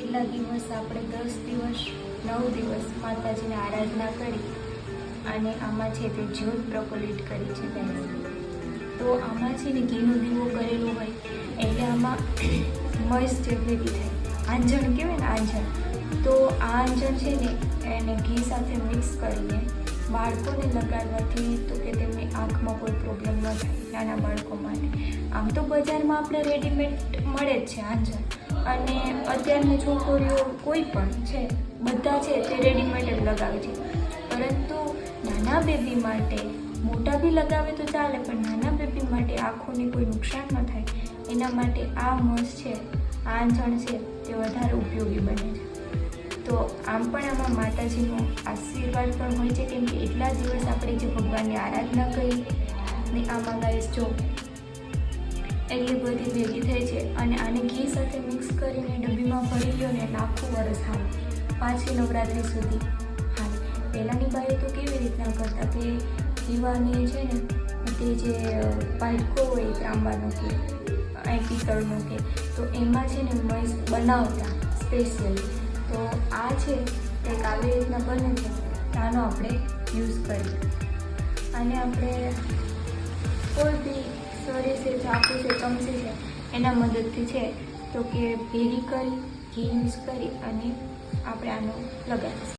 એટલા દિવસ આપણે 10 દિવસ 9 દિવસ માતાજીની આરાધના કરી અને આમાં છે તે જ્યોત પ્રકલિત કરી છે ગાઈસ. તો આમાં છે ને ઘીનો દીવો કરેલો હોય એટલે આમાં મસ્ત જે ભેગી થાય આંજણ કહેવાય ને આંજણ. તો આ આંજણ છે ને એને ઘી સાથે મિક્સ કરીને બાળકોને લગાડવાથી તો કે તેમની આંખમાં કોઈ પ્રોબ્લેમ ન થાય નાના બાળકો માટે. આમ તો બજારમાં આપણે રેડીમેડ મળે જ છે આંજણ, અને અત્યારની છોકરીઓ કોઈ પણ છે બધા છે તે રેડીમેડ જ લગાવે છે. પરંતુ નાના બેબી માટે મોટા બી લગાવે તો ચાલે, પણ નાના બેબી માટે આંખોને કોઈ નુકસાન ન થાય એના માટે આ મસ છે, આ આંજણ છે તે વધારે ઉપયોગી બને છે. તો આમ પણ આમાં માતાજીનો આશીર્વાદ પણ હોય છે, કેમ કે એટલા દિવસ આપણે જે ભગવાનની આરાધના કરી ને આમાં ગાઈસ જો એટલી બધી ભેગી થઈ છે. અને આને ઘી સાથે મિક્સ કરીને ડબ્બીમાં ભરી લો ને એટલે આખું વરસ હાલે, પાછી નવરાત્રિ સુધી હાલે. પહેલાંની બાઈએ તો કેવી રીતના કરતા કે દીવાને છે ને તે જે પાટકો હોય તાંબાનો કે પિત્તળનો કે, તો એમાં છે ને મસ બનાવતા સ્પેશિયલી. તો આ છે કંઈક આવી રીતના બને છે, તો આનો આપણે યુઝ કરીએ. અને આપણે કોઈ બી સરી છે, ચાકુ છે, ચમચી છે એના મદદથી છે તો કે ભેગી કરી ઘી યુઝ કરી અને આપણે આનો લગાવીશું.